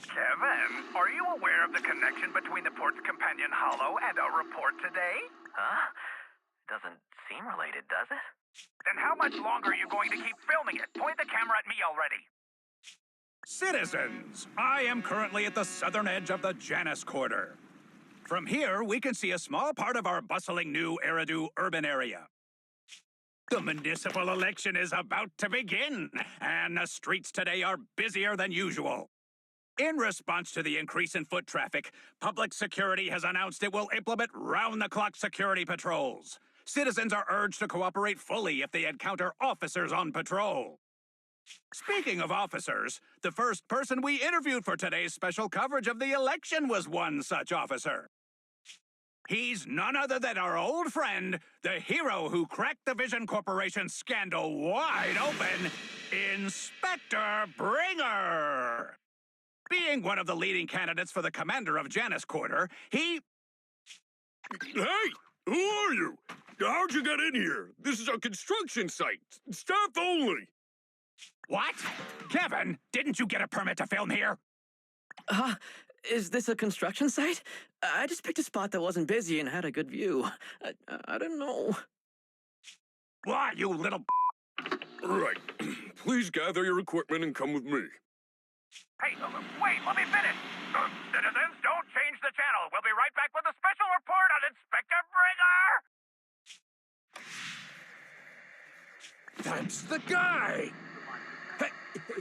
Kevin, are you aware of the connection between the port's companion hollow and our report today? Huh? Doesn't seem related, does it? Then how much longer are you going to keep filming it? Point the camera at me already. Citizens, I am currently at the southern edge of the Janus Quarter. From here, we can see a small part of our bustling new Eridu urban area. The municipal election is about to begin, and the streets today are busier than usual. In response to the increase in foot traffic, public security has announced it will implement round-the-clock security patrols. Citizens are urged to cooperate fully if they encounter officers on patrol. Speaking of officers, the first person we interviewed for today's special coverage of the election was one such officer. He's none other than our old friend, the hero who cracked the Vision Corporation scandal wide open, Inspector Bringer. Being one of the leading candidates for the commander of Janus Quarter, he... Hey! Who are you? How'd you get in here? This is a construction site. Staff only. What? Kevin, didn't you get a permit to film here? Is this a construction site? I just picked a spot that wasn't busy and had a good view. I don't know. Why, you little... Right. Please gather your equipment and come with me. Hey, wait, let me finish. Citizens, don't change the channel. We'll be right back with a special report on Inspector Bringer. That's the guy!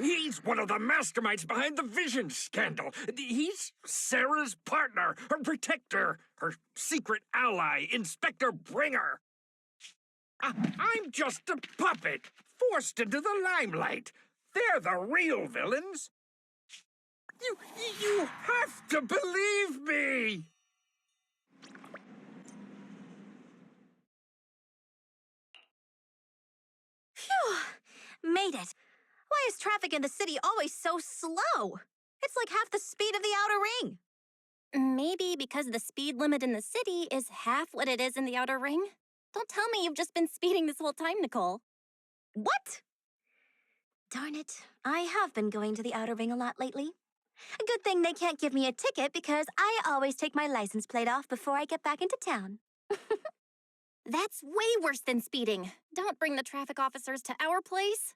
He's one of the masterminds behind the Vision scandal. He's Sarah's partner, her protector, her secret ally, Inspector Bringer. I'm just a puppet, forced into the limelight. They're the real villains. You have to believe me! Phew! Made it. Why is traffic in the city always so slow? It's like half the speed of the Outer Ring. Maybe because the speed limit in the city is half what it is in the Outer Ring? Don't tell me you've just been speeding this whole time, Nicole. What? Darn it, I have been going to the Outer Ring a lot lately. A good thing they can't give me a ticket because I always take my license plate off before I get back into town. That's way worse than speeding. Don't bring the traffic officers to our place.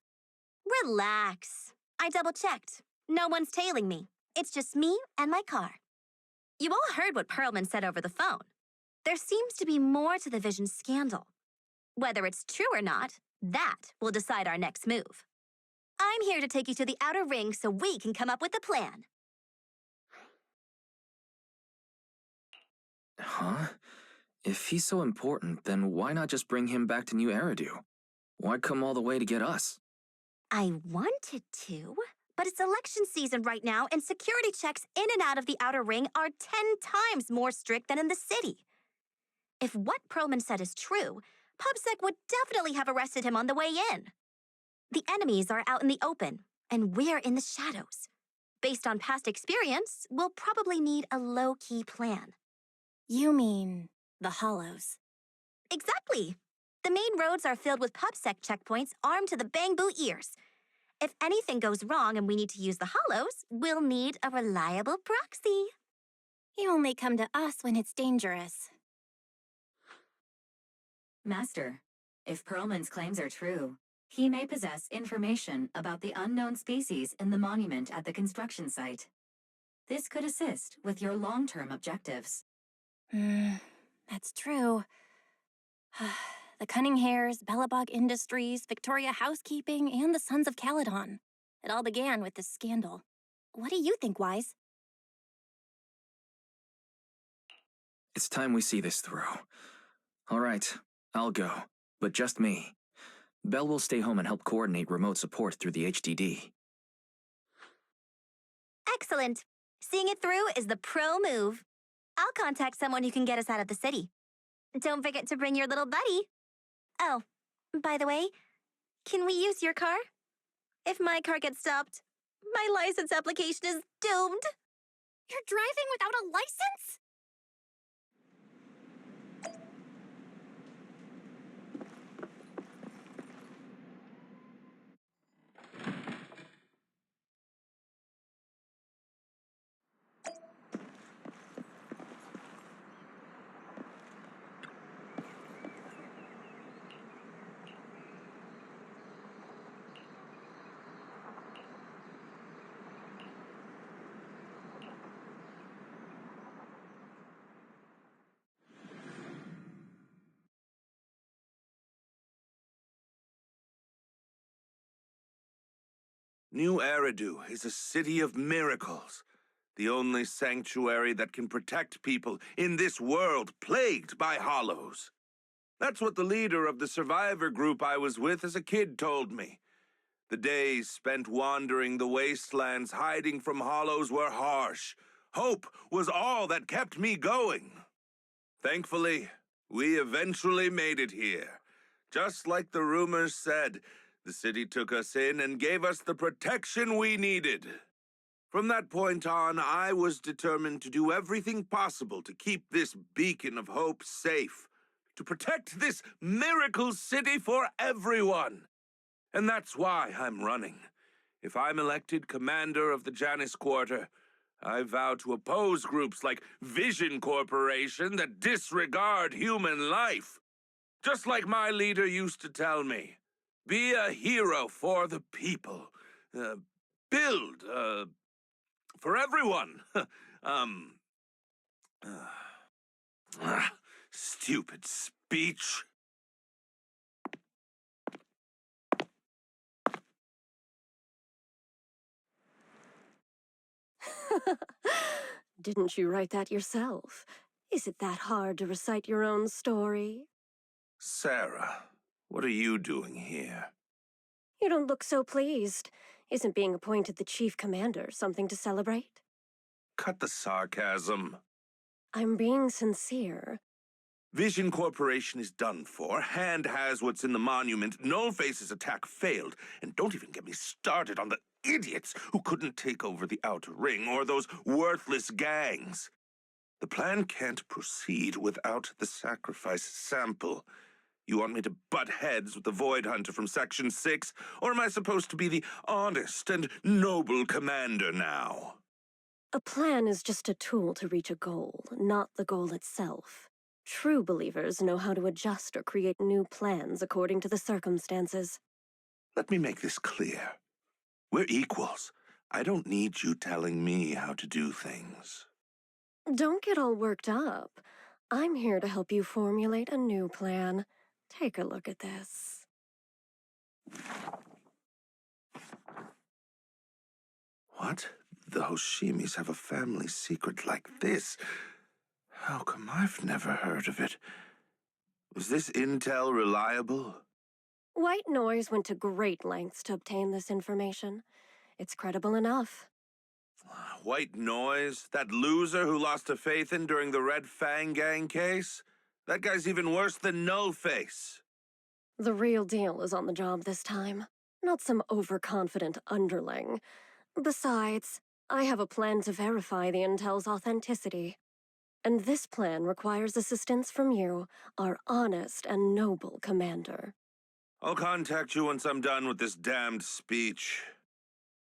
Relax. I double-checked. No one's tailing me. It's just me and my car. You all heard what Perlman said over the phone. There seems to be more to the Vision scandal. Whether it's true or not, that will decide our next move. I'm here to take you to the Outer Ring so we can come up with a plan. Huh? If he's so important, then why not just bring him back to New Eridu? Why come all the way to get us? I wanted to, but it's election season right now, and security checks in and out of the Outer Ring are 10 times more strict than in the city. If what Perlman said is true, PubSec would definitely have arrested him on the way in. The enemies are out in the open, and we're in the shadows. Based on past experience, we'll probably need a low-key plan. You mean the hollows? Exactly. The main roads are filled with PubSec checkpoints armed to the bang-boo ears. If anything goes wrong and we need to use the hollows, we'll need a reliable proxy. You only come to us when it's dangerous. Master, if Perlman's claims are true, he may possess information about the unknown species in the monument at the construction site. This could assist with your long-term objectives. That's true. The Cunning Hares, Bellabog Industries, Victoria Housekeeping, and the Sons of Caledon. It all began with this scandal. What do you think, Wise? It's time we see this through. All right, I'll go, but just me. Belle will stay home and help coordinate remote support through the HDD. Excellent. Seeing it through is the pro move. I'll contact someone who can get us out of the city. Don't forget to bring your little buddy. Oh, by the way, can we use your car? If my car gets stopped, my license application is doomed. You're driving without a license? New Eridu is a city of miracles. The only sanctuary that can protect people in this world plagued by hollows. That's what the leader of the survivor group I was with as a kid told me. The days spent wandering the wastelands hiding from hollows were harsh. Hope was all that kept me going. Thankfully, we eventually made it here. Just like the rumors said, the city took us in and gave us the protection we needed. From that point on, I was determined to do everything possible to keep this beacon of hope safe, to protect this miracle city for everyone. And that's why I'm running. If I'm elected commander of the Janus Quarter, I vow to oppose groups like Vision Corporation that disregard human life. Just like my leader used to tell me, be a hero for the people. Build, for everyone. Stupid speech. Didn't you write that yourself? Is it that hard to recite your own story? Sarah, what are you doing here? You don't look so pleased. Isn't being appointed the chief commander something to celebrate? Cut the sarcasm. I'm being sincere. Vision Corporation is done for. Hand has what's in the monument. Nullface's attack failed. And don't even get me started on the idiots who couldn't take over the Outer Ring or those worthless gangs. The plan can't proceed without the sacrifice sample. You want me to butt heads with the Void Hunter from Section 6? Or am I supposed to be the honest and noble commander now? A plan is just a tool to reach a goal, not the goal itself. True believers know how to adjust or create new plans according to the circumstances. Let me make this clear. We're equals. I don't need you telling me how to do things. Don't get all worked up. I'm here to help you formulate a new plan. Take a look at this. What? The Hoshimis have a family secret like this? How come I've never heard of it? Was this intel reliable? White Noise went to great lengths to obtain this information. It's credible enough. White Noise? That loser who lost to Fathan during the Red Fang Gang case? That guy's even worse than Nullface. The real deal is on the job this time, not some overconfident underling. Besides, I have a plan to verify the intel's authenticity. And this plan requires assistance from you, our honest and noble commander. I'll contact you once I'm done with this damned speech.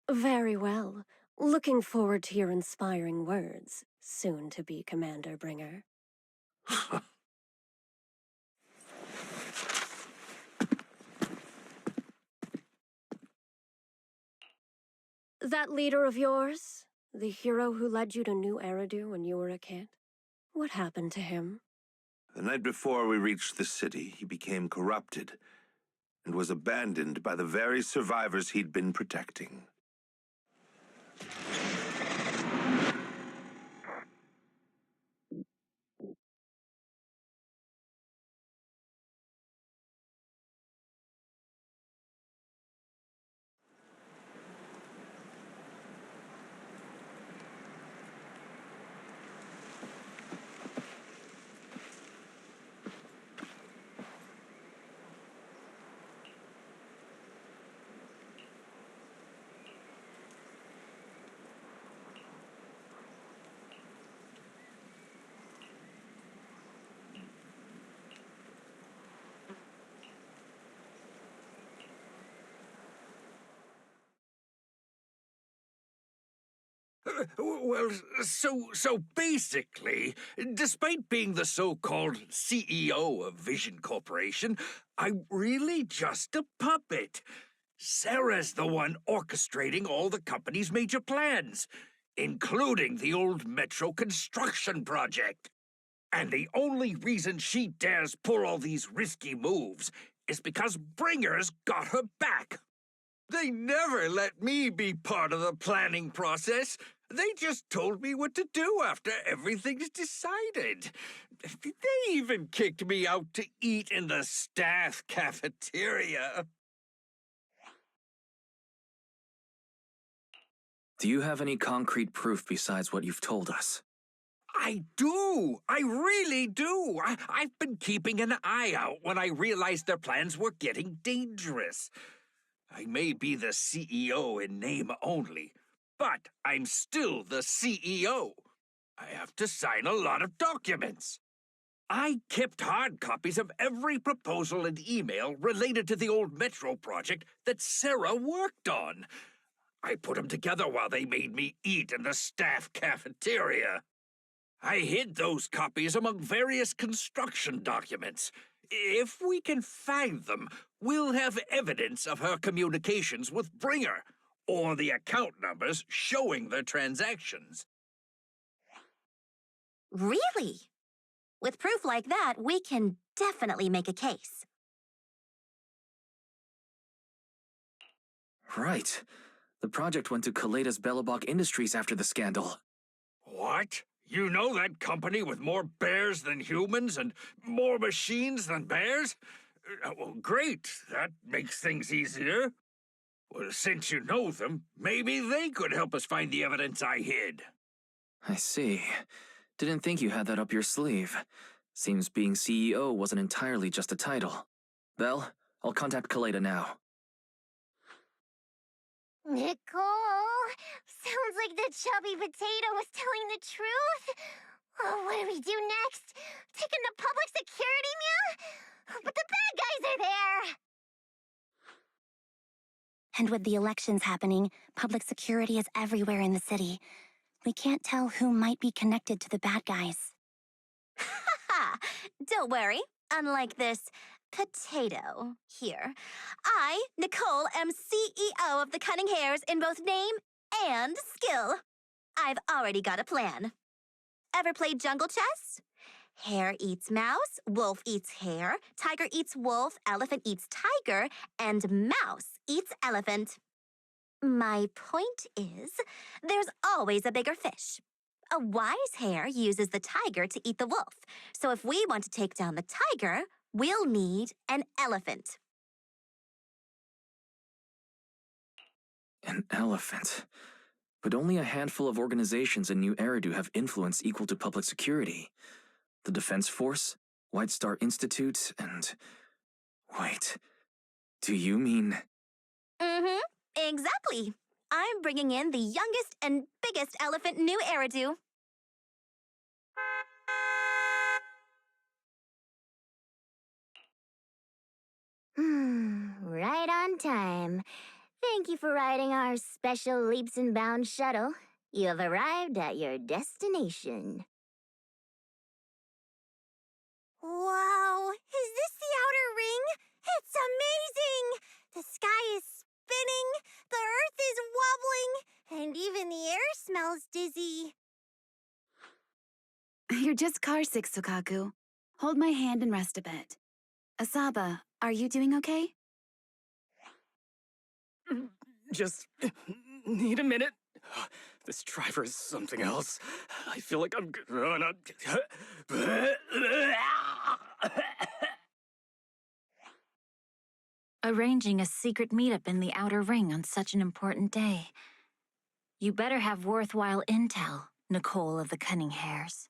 Very well. Looking forward to your inspiring words, soon-to-be Commander Bringer. That leader of yours, the hero who led you to New Eridu when you were a kid, what happened to him? The night before we reached the city, he became corrupted and was abandoned by the very survivors he'd been protecting. Well, so basically, despite being the so-called CEO of Vision Corporation, I'm really just a puppet. Sarah's the one orchestrating all the company's major plans, including the old metro construction project. And the only reason she dares pull all these risky moves is because Bringer's got her back. They never let me be part of the planning process. They just told me what to do after everything's decided. They even kicked me out to eat in the staff cafeteria. Do you have any concrete proof besides what you've told us? I do. I really do. I've been keeping an eye out when I realized their plans were getting dangerous. I may be the CEO in name only, but I'm still the CEO. I have to sign a lot of documents. I kept hard copies of every proposal and email related to the old Metro project that Sarah worked on. I put them together while they made me eat in the staff cafeteria. I hid those copies among various construction documents. If we can find them, we'll have evidence of her communications with Bringer, or the account numbers showing their transactions. Really? With proof like that, we can definitely make a case. Right. The project went to Kaleda's Belobog Industries after the scandal. What? You know that company with more bears than humans and more machines than bears? Well, great. That makes things easier. Well, since you know them, maybe they could help us find the evidence I hid. I see. Didn't think you had that up your sleeve. Seems being CEO wasn't entirely just a title. Belle, I'll contact Kaleda now. Nicole, sounds like the chubby potato was telling the truth. Oh, what do we do next? Take him to public security, Mia? But the bad guys are there. And with the elections happening, public security is everywhere in the city. We can't tell who might be connected to the bad guys. Ha! Don't worry. Unlike this potato here, I, Nicole, am CEO of the Cunning Hares in both name and skill. I've already got a plan. Ever played jungle chess? Hare eats mouse, wolf eats hare, tiger eats wolf, elephant eats tiger, and mouse eats elephant. My point is, there's always a bigger fish. A wise hare uses the tiger to eat the wolf. So if we want to take down the tiger, we'll need an elephant. An elephant. But only a handful of organizations in New Eridu have influence equal to public security. The Defense Force, White Star Institute, and... Wait, do you mean... Mm-hmm, exactly. I'm bringing in the youngest and biggest elephant in New Eridu. Right on time. Thank you for riding our special leaps and bounds shuttle. You have arrived at your destination. Wow, is this the Outer Ring? It's amazing! The sky is spinning, the earth is wobbling, and even the air smells dizzy. You're just carsick, Sukaku. Hold my hand and rest a bit. Asaba, are you doing okay? Just need a minute. This driver is something else. I feel like I'm gonna... Arranging a secret meetup in the Outer Ring on such an important day. You better have worthwhile intel, Nicole of the Cunning Hares.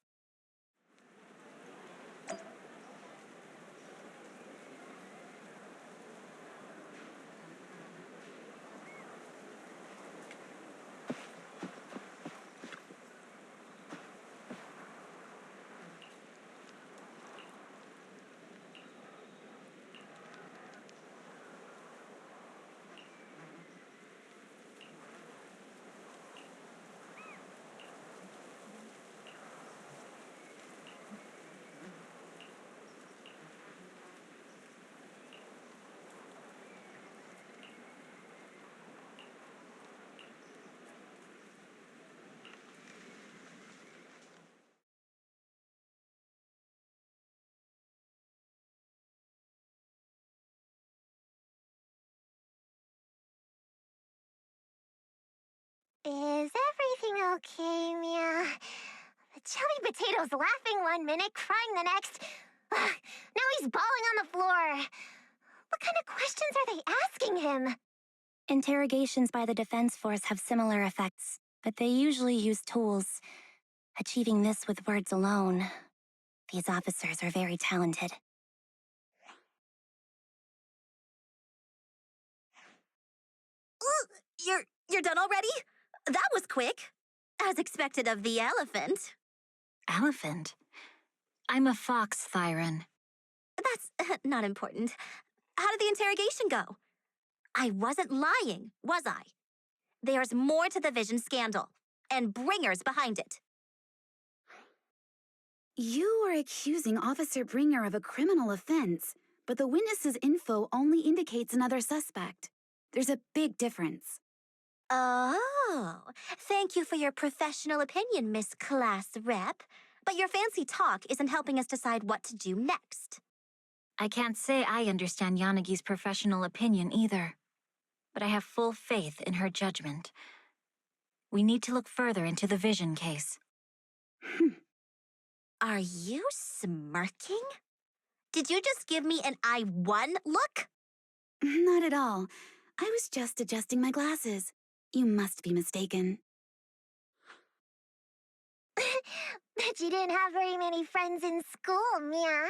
Is everything okay, Mia? The chubby potato's laughing one minute, crying the next. Now he's bawling on the floor. What kind of questions are they asking him? Interrogations by the Defense Force have similar effects, but they usually use tools. Achieving this with words alone. These officers are very talented. You're done already? That was quick. As expected of the elephant. Elephant? I'm a fox, Thyron. That's not important. How did the interrogation go? I wasn't lying, was I? There's more to the Vision scandal, and bringers behind it. You are accusing Officer Bringer of a criminal offense, but the witness's info only indicates another suspect. There's a big difference. Oh, thank you for your professional opinion, Miss Class Rep. But your fancy talk isn't helping us decide what to do next. I can't say I understand Yanagi's professional opinion either, but I have full faith in her judgment. We need to look further into the Vision case. Are you smirking? Did you just give me an I won look? Not at all. I was just adjusting my glasses. You must be mistaken. Bet you didn't have very many friends in school, Mia.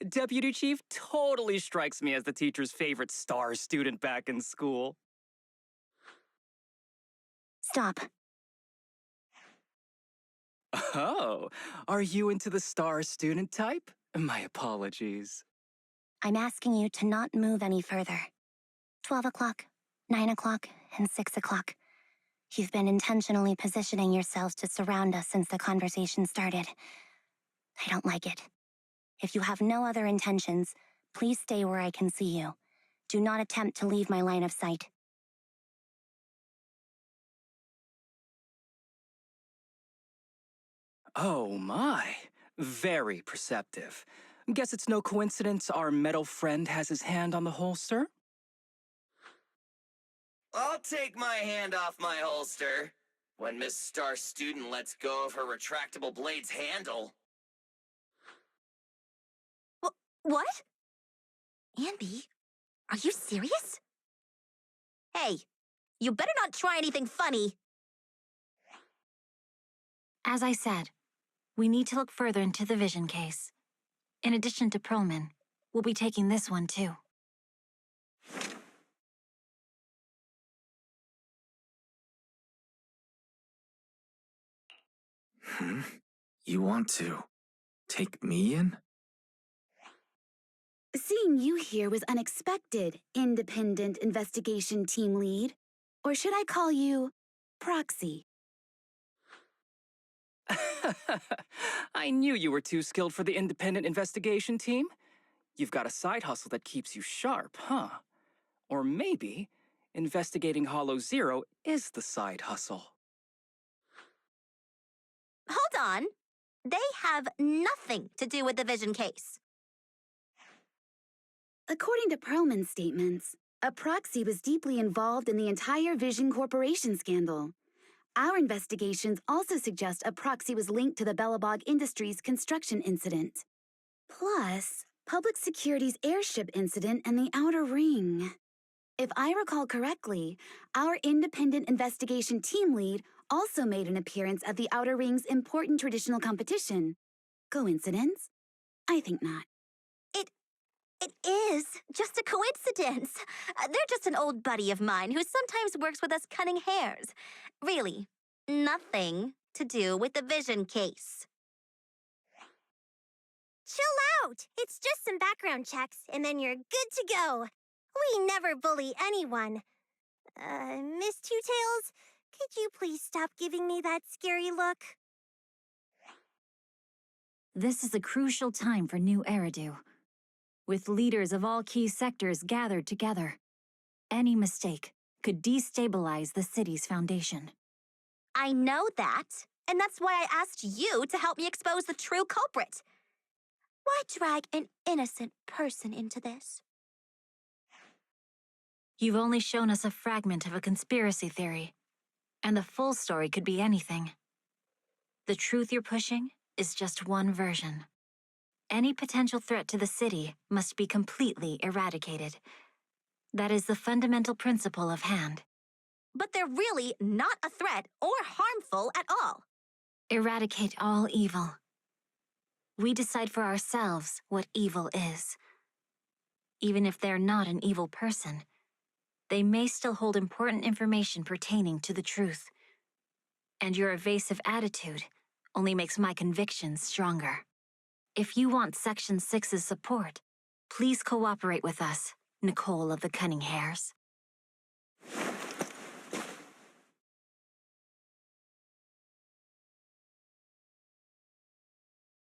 Deputy Chief totally strikes me as the teacher's favorite star student back in school. Stop. Oh, are you into the star student type? My apologies. I'm asking you to not move any further. 12 o'clock, 9 o'clock, and 6 o'clock. You've been intentionally positioning yourselves to surround us since the conversation started. I don't like it. If you have no other intentions, please stay where I can see you. Do not attempt to leave my line of sight. Oh my, very perceptive. Guess it's no coincidence our metal friend has his hand on the holster? I'll take my hand off my holster when Miss Star Student lets go of her retractable blade's handle. What? Anby, are you serious? Hey, you better not try anything funny. As I said, we need to look further into the Vision case. In addition to Perlman, we'll be taking this one too. You want to take me in? Seeing you here was unexpected, independent investigation team lead. Or should I call you Proxy? I knew you were too skilled for the independent investigation team. You've got a side hustle that keeps you sharp, huh? Or maybe investigating Hollow Zero is the side hustle. Hold on. They have nothing to do with the Vision case. According to Perlman's statements, a Proxy was deeply involved in the entire Vision Corporation scandal. Our investigations also suggest a Proxy was linked to the Bellabog Industries construction incident. Plus, Public Security's airship incident and the Outer Ring. If I recall correctly, our independent investigation team lead also made an appearance at the Outer Ring's important traditional competition. Coincidence? I think not. It is just a coincidence. They're just an old buddy of mine who sometimes works with us Cunning Hares. Really, nothing to do with the Vision case. Chill out! It's just some background checks, and then you're good to go. We never bully anyone. Miss Two-Tails, could you please stop giving me that scary look? This is a crucial time for New Eridu. With leaders of all key sectors gathered together, any mistake could destabilize the city's foundation. I know that, and that's why I asked you to help me expose the true culprit. Why drag an innocent person into this? You've only shown us a fragment of a conspiracy theory, and the full story could be anything. The truth you're pushing is just one version. Any potential threat to the city must be completely eradicated. That is the fundamental principle of Hand. But they're really not a threat or harmful at all. Eradicate all evil. We decide for ourselves what evil is. Even if they're not an evil person, they may still hold important information pertaining to the truth. And your evasive attitude only makes my convictions stronger. If you want Section 6's support, please cooperate with us, Nicole of the Cunning Hares.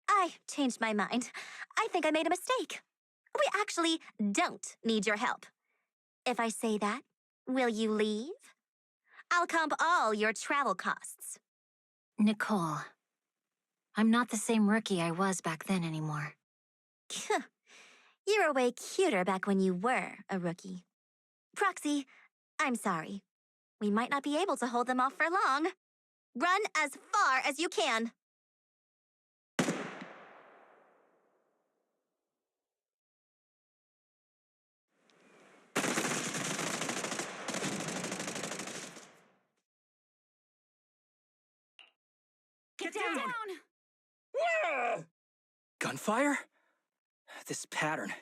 I changed my mind. I think I made a mistake. We actually don't need your help. If I say that, will you leave? I'll comp all your travel costs. Nicole, I'm not the same rookie I was back then anymore. You were way cuter back when you were a rookie. Proxy, I'm sorry. We might not be able to hold them off for long. Run as far as you can. Get down! Gunfire? This pattern.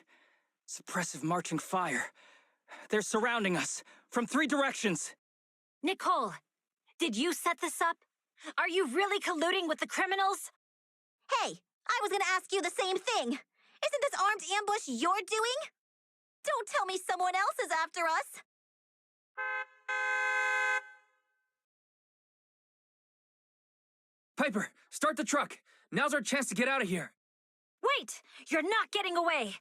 Suppressive marching fire. They're surrounding us from 3 directions. Nicole, did you set this up? Are you really colluding with the criminals? Hey, I was gonna ask you the same thing. Isn't this armed ambush you're doing? Don't tell me someone else is after us. Piper, start the truck. Now's our chance to get out of here. Wait! You're not getting away!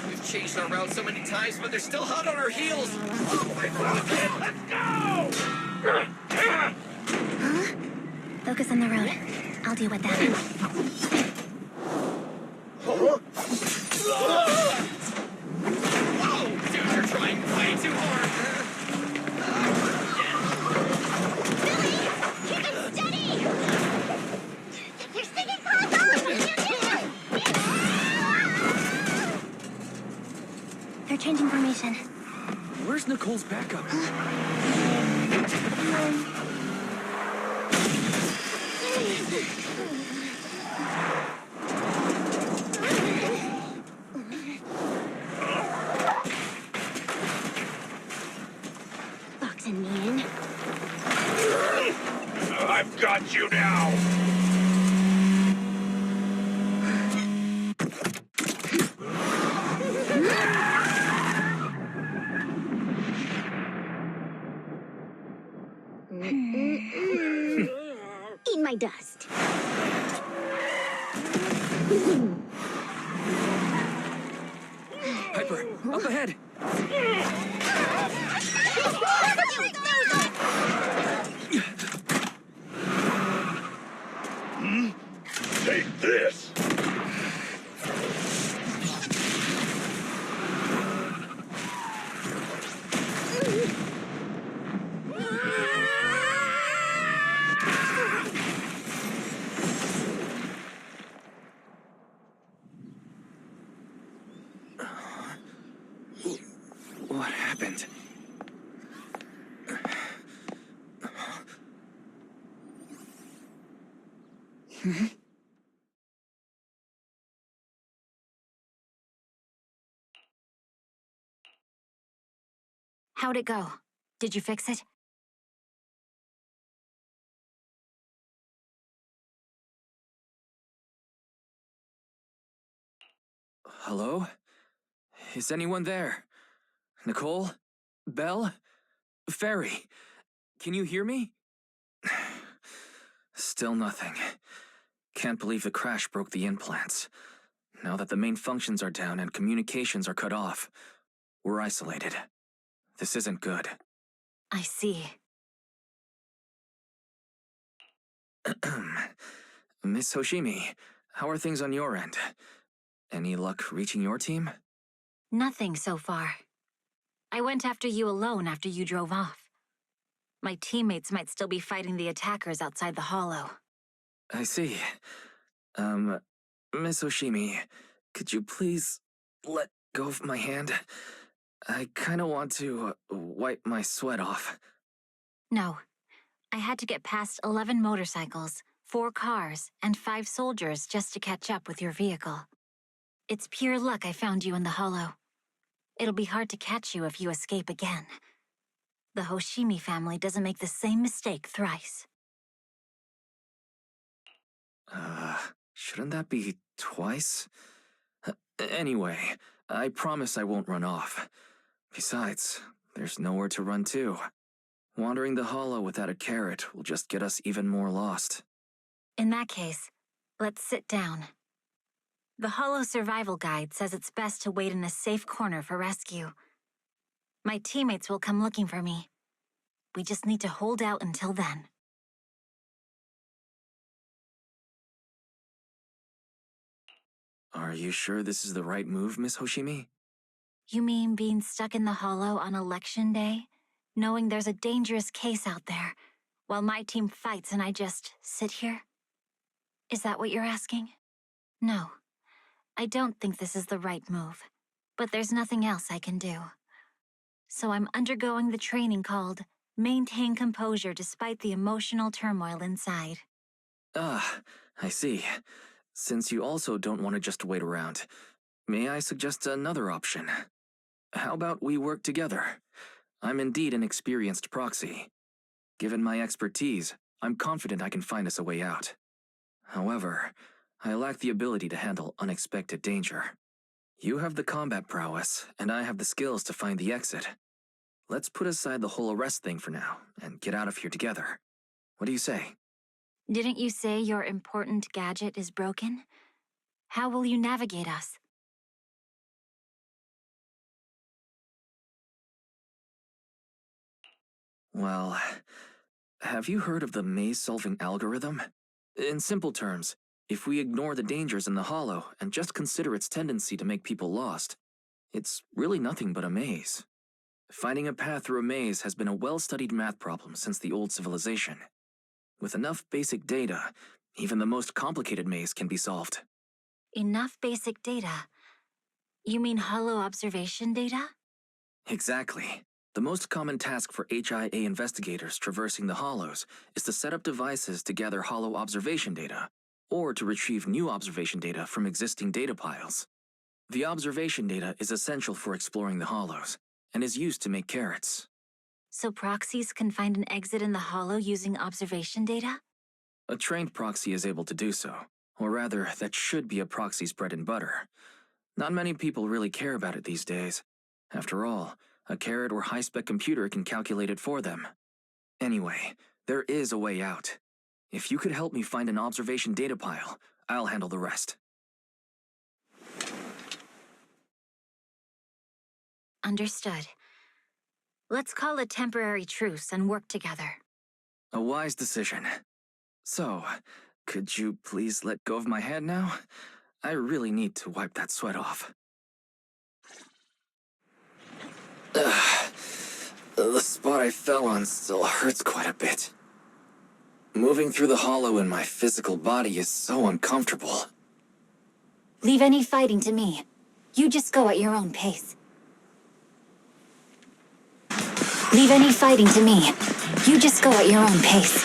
We've changed our route so many times, but they're still hot on our heels. Oh my God! Let's go! Focus on the road. I'll deal with that. Whoa! Dude, you're trying way too hard. Billy! Keep it steady! You're sticking close on! They're changing formation. Where's Nicole's backup? Boxing me in. I've got you now! Eat my dust. Piper, up ahead. Take this! What happened? How'd it go? Did you fix it? Hello? Is anyone there? Nicole? Belle? Fairy? Can you hear me? Still nothing. Can't believe the crash broke the implants. Now that the main functions are down and communications are cut off, we're isolated. This isn't good. I see. Miss Hoshimi, how are things on your end? Any luck reaching your team? Nothing so far. I went after you alone after you drove off. My teammates might still be fighting the attackers outside the hollow. I see. Miss Hoshimi, could you please let go of my hand? I kinda want to wipe my sweat off. No. I had to get past 11 motorcycles, 4 cars, and 5 soldiers just to catch up with your vehicle. It's pure luck I found you in the hollow. It'll be hard to catch you if you escape again. The Hoshimi family doesn't make the same mistake thrice. Shouldn't that be twice? Anyway, I promise I won't run off. Besides, there's nowhere to run to. Wandering the hollow without a carrot will just get us even more lost. In that case, let's sit down. The hollow survival guide says it's best to wait in a safe corner for rescue. My teammates will come looking for me. We just need to hold out until then. Are you sure this is the right move, Miss Hoshimi? You mean being stuck in the hollow on election day? Knowing there's a dangerous case out there, while my team fights and I just sit here? Is that what you're asking? No. I don't think this is the right move, but there's nothing else I can do. So I'm undergoing the training called Maintain Composure Despite the Emotional Turmoil Inside. Ah, I see. Since you also don't want to just wait around, may I suggest another option? How about we work together? I'm indeed an experienced proxy. Given my expertise, I'm confident I can find us a way out. However, I lack the ability to handle unexpected danger. You have the combat prowess, and I have the skills to find the exit. Let's put aside the whole arrest thing for now, and get out of here together. What do you say? Didn't you say your important gadget is broken? How will you navigate us? Well, have you heard of the maze-solving algorithm? In simple terms, if we ignore the dangers in the hollow and just consider its tendency to make people lost, it's really nothing but a maze. Finding a path through a maze has been a well-studied math problem since the old civilization. With enough basic data, even the most complicated maze can be solved. Enough basic data? You mean hollow observation data? Exactly. The most common task for HIA investigators traversing the hollows is to set up devices to gather hollow observation data, or to retrieve new observation data from existing data piles. The observation data is essential for exploring the hollows, and is used to make carrots. So proxies can find an exit in the hollow using observation data? A trained proxy is able to do so, or rather, that should be a proxy's bread and butter. Not many people really care about it these days. After all, a carrot or high-spec computer can calculate it for them. Anyway, there is a way out. If you could help me find an observation data pile, I'll handle the rest. Understood. Let's call a temporary truce and work together. A wise decision. So, could you please let go of my hand now? I really need to wipe that sweat off. The spot I fell on still hurts quite a bit. Moving through the hollow in my physical body is so uncomfortable. Leave any fighting to me. You just go at your own pace. Leave any fighting to me. You just go at your own pace.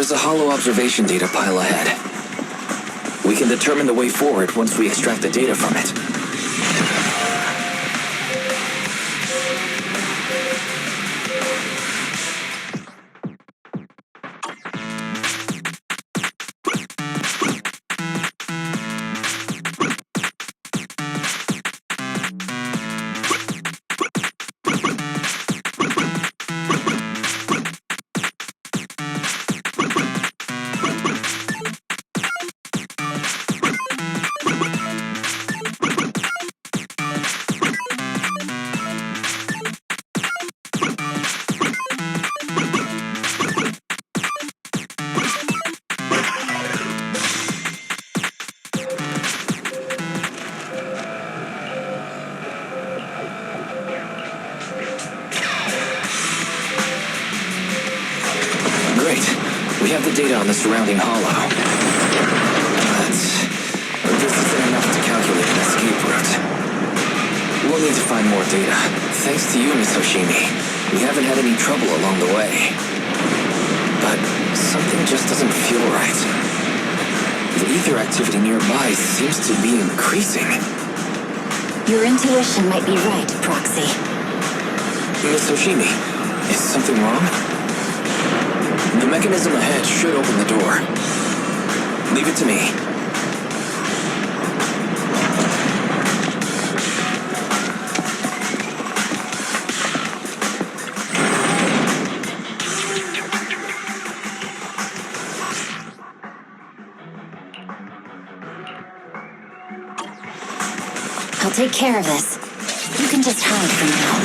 There's a hollow observation data pile ahead. We can determine the way forward once we extract the data from it. Data on the surrounding hollow. But this isn't enough to calculate an escape route. We'll need to find more data. Thanks to you, Miss Hoshimi, we haven't had any trouble along the way. But something just doesn't feel right. The ether activity nearby seems to be increasing. Your intuition might be right, Proxy. Miss Hoshimi, is something wrong? The mechanism ahead should open the door. Leave it to me. I'll take care of this. You can just hide for now.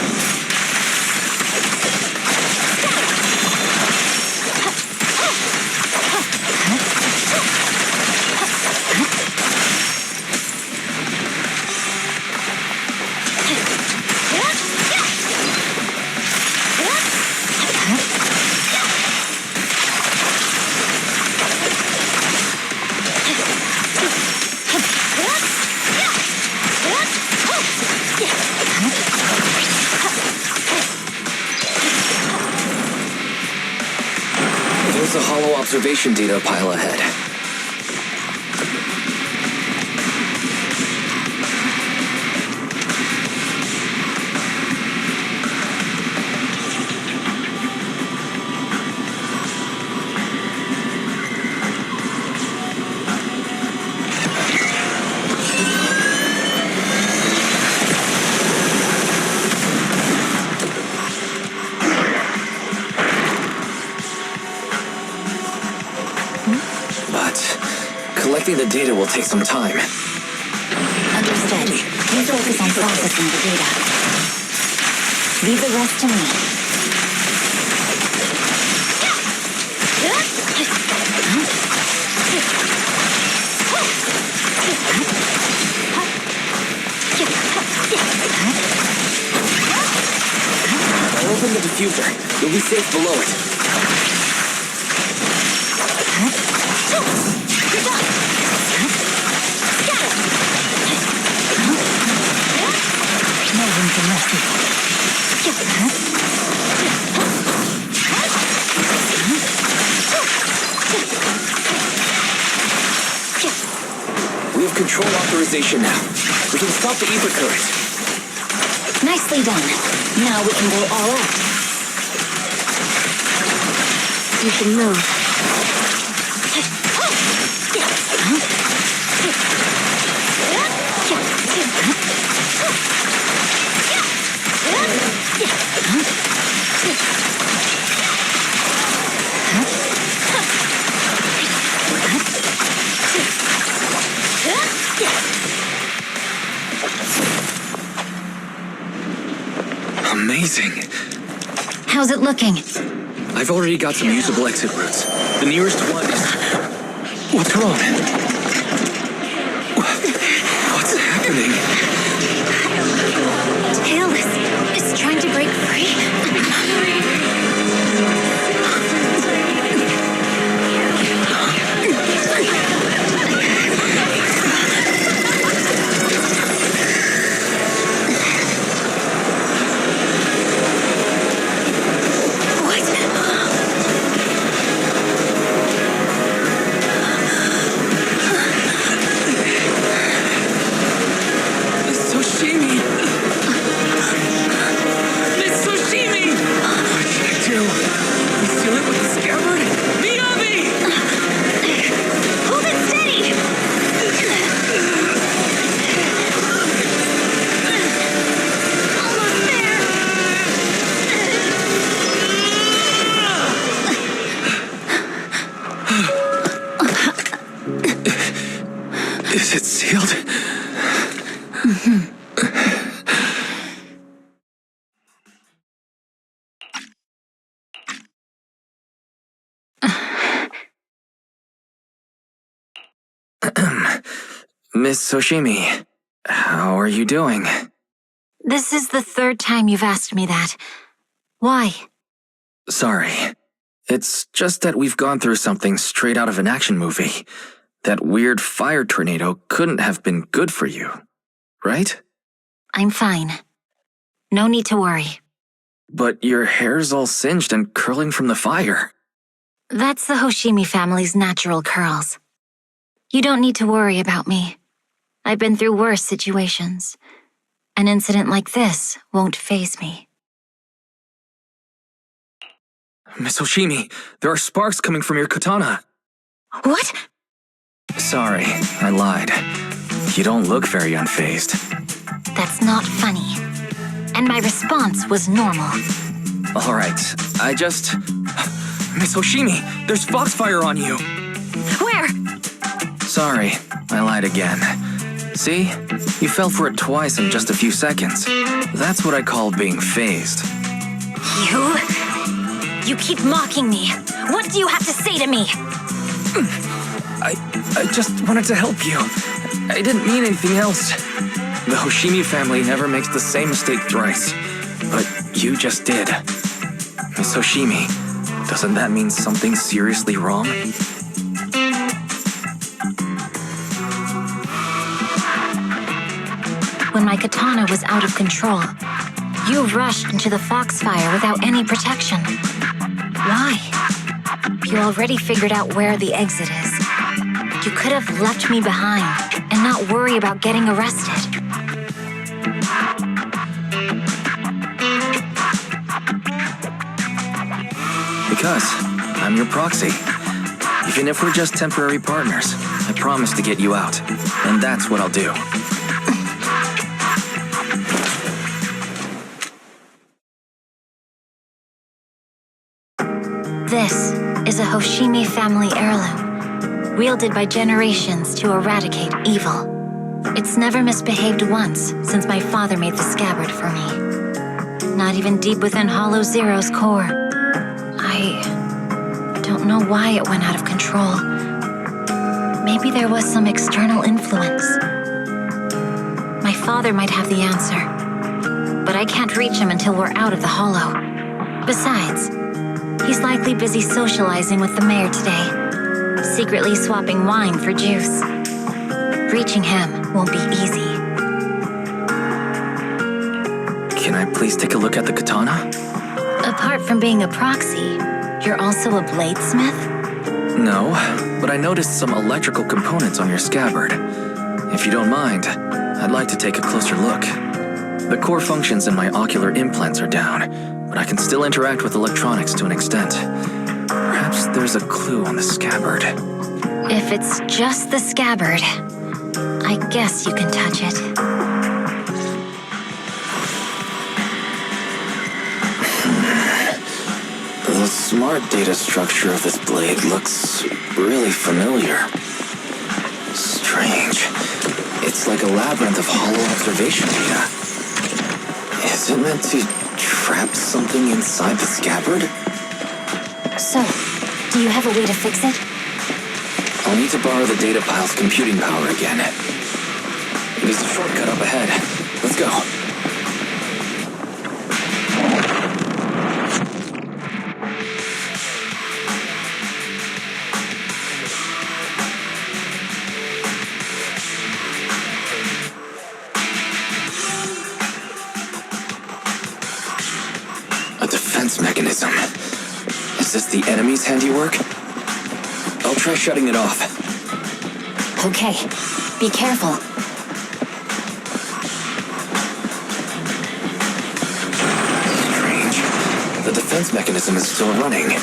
There's a hollow observation data pile ahead. Collecting the data will take some time. Understood. You focus on processing the data. Leave the rest to me. I'll open the diffuser. You'll be safe below it. No room for mercy. We have control authorization now. We can stop the ether current. Nicely done. Now we can go all out. You can move. Amazing. How's it looking? I've already got some usable exit routes. The nearest one is... What's wrong? What's happening? Tailless is trying to break free. Is it sealed? Miss Hoshimi, how are you doing? This is the third time you've asked me that. Why? Sorry. It's just that we've gone through something straight out of an action movie. That weird fire tornado couldn't have been good for you, right? I'm fine. No need to worry. But your hair's all singed and curling from the fire. That's the Hoshimi family's natural curls. You don't need to worry about me. I've been through worse situations. An incident like this won't faze me. Miss Hoshimi, there are sparks coming from your katana. What? Sorry, I lied. You don't look very unfazed. That's not funny. And my response was normal. All right, Miss Hoshimi, there's foxfire on you. Where? Sorry, I lied again. See? You fell for it twice in just a few seconds. That's what I call being phased. You keep mocking me. What do you have to say to me? I just wanted to help you. I didn't mean anything else. The Hoshimi family never makes the same mistake thrice. But you just did. Miss Hoshimi, doesn't that mean something seriously wrong? When my katana was out of control, you rushed into the foxfire without any protection. Why? You already figured out where the exit is. You could have left me behind and not worry about getting arrested. Because I'm your proxy. Even if we're just temporary partners, I promise to get you out. And that's what I'll do. This is a Hoshimi family heirloom, wielded by generations to eradicate evil. It's never misbehaved once since my father made the scabbard for me. Not even deep within Hollow Zero's core. I don't know why it went out of control. Maybe there was some external influence. My father might have the answer, but I can't reach him until we're out of the Hollow. Besides, he's likely busy socializing with the mayor today, secretly swapping wine for juice. Reaching him won't be easy. Can I please take a look at the katana? Apart from being a proxy, you're also a bladesmith? No, but I noticed some electrical components on your scabbard. If you don't mind, I'd like to take a closer look. The core functions in my ocular implants are down, but I can still interact with electronics to an extent. Perhaps there's a clue on the scabbard. If it's just the scabbard, I guess you can touch it. The smart data structure of this blade looks really familiar. Strange. It's like a labyrinth of hollow observation data. Is it meant to trap something inside the scabbard? So, do you have a way to fix it? I'll need to borrow the data pile's computing power again. There's a shortcut up ahead. Let's go. A defense mechanism. Is this the enemy's handiwork? I'll try shutting it off. Okay, be careful. Strange. The defense mechanism is still running.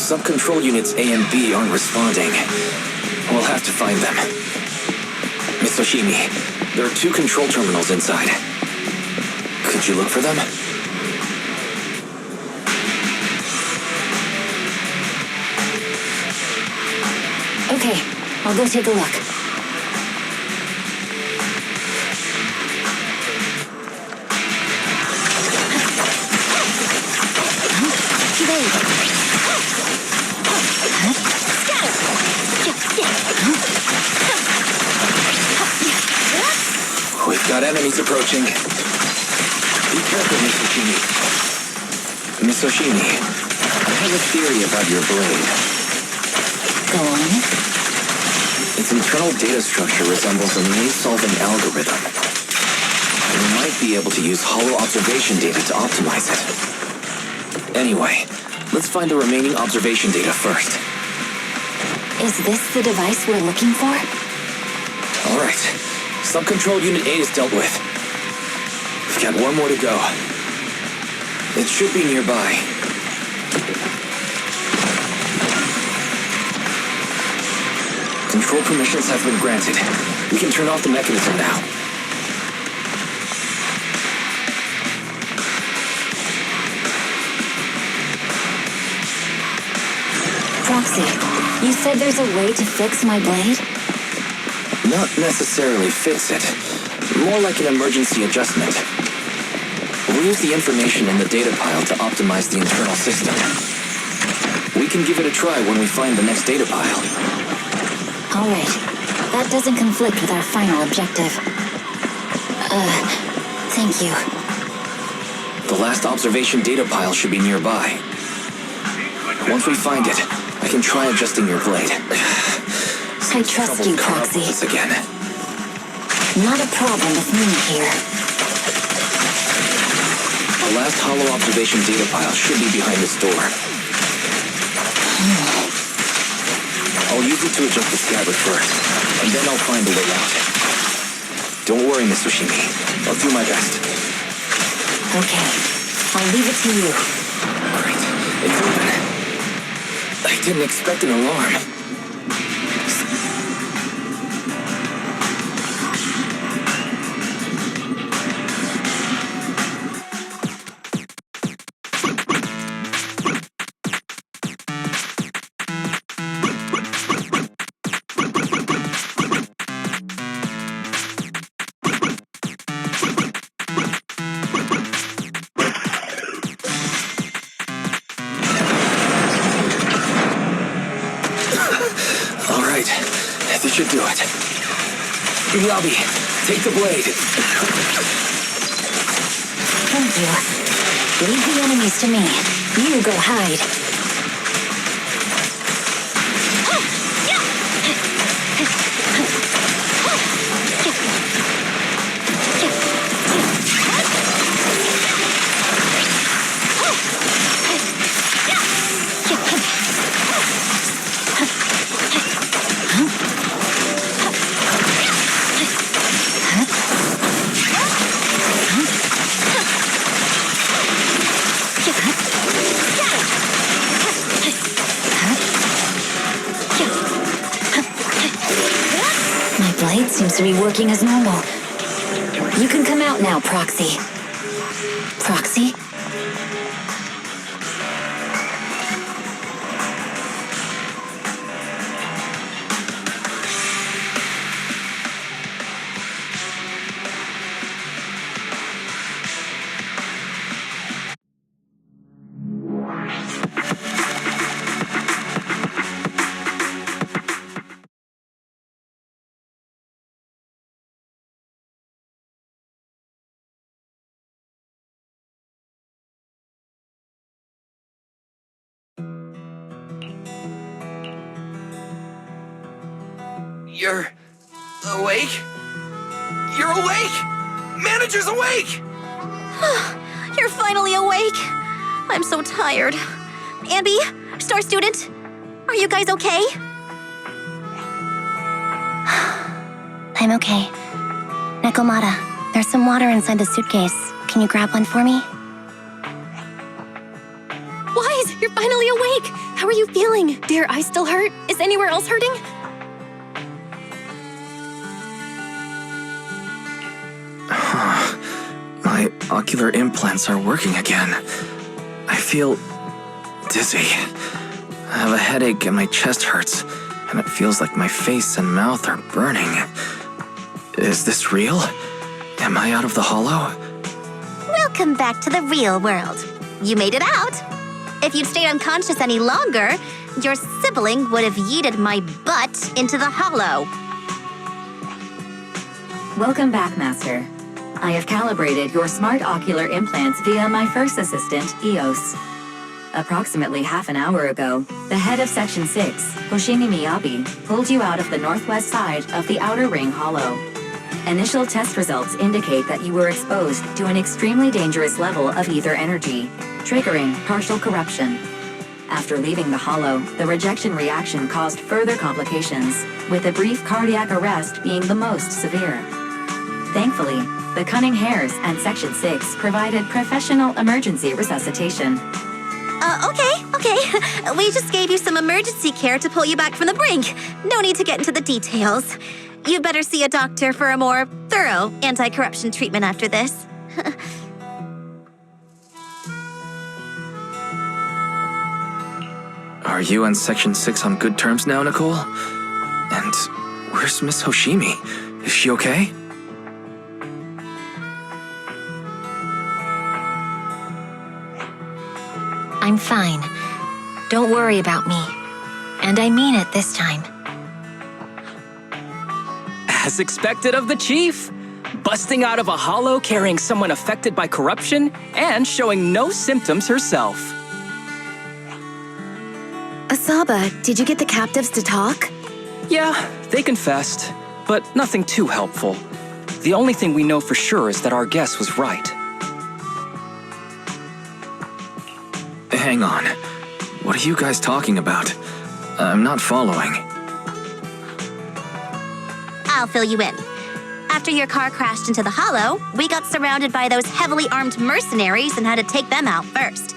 Sub-control units A and B aren't responding. We'll have to find them. Miss Hoshimi, there are 2 control terminals inside. Could you look for them? Okay, I'll go take a look. We've got enemies approaching. Be careful, Miss Hoshimi. Miss Hoshimi, I have a theory about your blade. Go on. Its internal data structure resembles a maze-solving algorithm. We might be able to use hollow observation data to optimize it. Anyway, let's find the remaining observation data first. Is this the device we're looking for? All right. Sub-control unit A is dealt with. We've got 1 more to go. It should be nearby. Control permissions have been granted. We can turn off the mechanism now. Proxy, you said there's a way to fix my blade? Not necessarily fix it. More like an emergency adjustment. We'll use the information in the data pile to optimize the internal system. We can give it a try when we find the next data pile. All right. That doesn't conflict with our final objective. Thank you. The last observation data pile should be nearby. Once we find it, I can try adjusting your blade. I trust you, Proxy. This again. Not a problem with me here. The last hollow observation data pile should be behind this door. I'll use it to adjust the scabbard first, and then I'll find a way out. Don't worry, Miss Hoshimi. I'll do my best. Okay. I'll leave it to you. Great. It's open. I didn't expect an alarm. This should do it. Miyabi, take the blade. Thank you. Leave the enemies to me. You go hide. Seems to be working as normal. You can come out now, Proxy. Proxy? You're awake? You're awake! Manager's awake! You're finally awake. I'm so tired. Ambi, Star Student, are you guys okay? I'm okay. Nekomata, there's some water inside the suitcase. Can you grab one for me? Wise, you're finally awake. How are you feeling? Do your eyes still hurt? Is anywhere else hurting? My ocular implants are working again. I feel dizzy. I have a headache and my chest hurts, and it feels like my face and mouth are burning. Is this real? Am I out of the hollow? Welcome back to the real world. You made it out. If you'd stayed unconscious any longer, your sibling would have yeeted my butt into the hollow. Welcome back, Master. I have calibrated your smart ocular implants via my first assistant, EOS. Approximately half an hour ago, the head of Section 6, Hoshimi Miyabi, pulled you out of the northwest side of the Outer Ring Hollow. Initial test results indicate that you were exposed to an extremely dangerous level of ether energy, triggering partial corruption. After leaving the hollow, the rejection reaction caused further complications, with a brief cardiac arrest being the most severe. Thankfully, the Cunning Hares and Section 6 provided professional emergency resuscitation. Okay. We just gave you some emergency care to pull you back from the brink. No need to get into the details. You'd better see a doctor for a more thorough anti-corruption treatment after this. Are you and Section 6 on good terms now, Nicole? And where's Miss Hoshimi? Is she okay? I'm fine. Don't worry about me. And I mean it this time. As expected of the chief. Busting out of a hollow carrying someone affected by corruption and showing no symptoms herself. Asaba, did you get the captives to talk? Yeah, they confessed, but nothing too helpful. The only thing we know for sure is that our guess was right. Hang on. What are you guys talking about? I'm not following. I'll fill you in. After your car crashed into the hollow, we got surrounded by those heavily armed mercenaries and had to take them out first.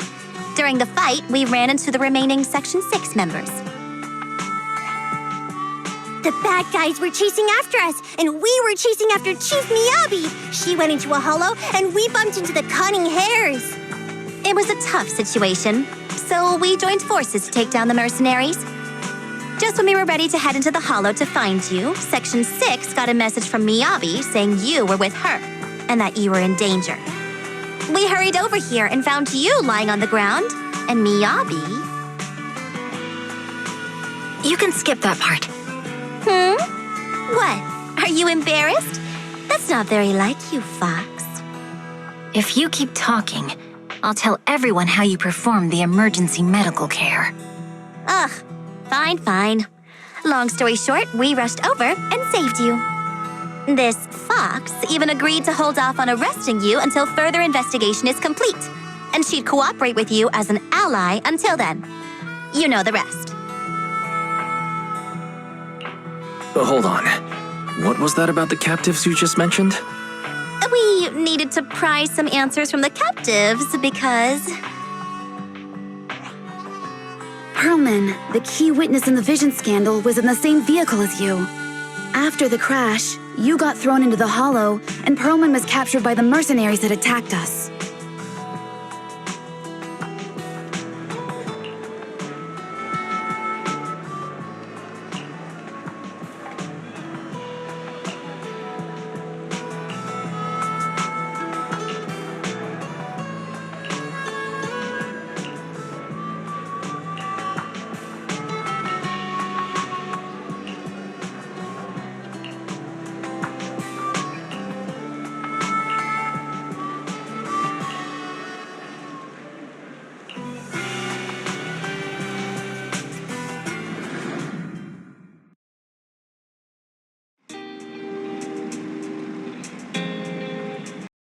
During the fight, we ran into the remaining Section 6 members. The bad guys were chasing after us, and we were chasing after Chief Miyabi. She went into a hollow, and we bumped into the Cunning Hares. It was a tough situation, so we joined forces to take down the mercenaries. Just when we were ready to head into the hollow to find you, Section 6 got a message from Miyabi saying you were with her, and that you were in danger. We hurried over here and found you lying on the ground, and Miyabi... You can skip that part. What? Are you embarrassed? That's not very like you, Fox. If you keep talking, I'll tell everyone how you performed the emergency medical care. Ugh, fine. Long story short, we rushed over and saved you. This Fox even agreed to hold off on arresting you until further investigation is complete, and she'd cooperate with you as an ally until then. You know the rest. Hold on. What was that about the captives you just mentioned? We needed to pry some answers from the captives because... Perlman, the key witness in the Vision scandal, was in the same vehicle as you. After the crash, you got thrown into the hollow, and Perlman was captured by the mercenaries that attacked us.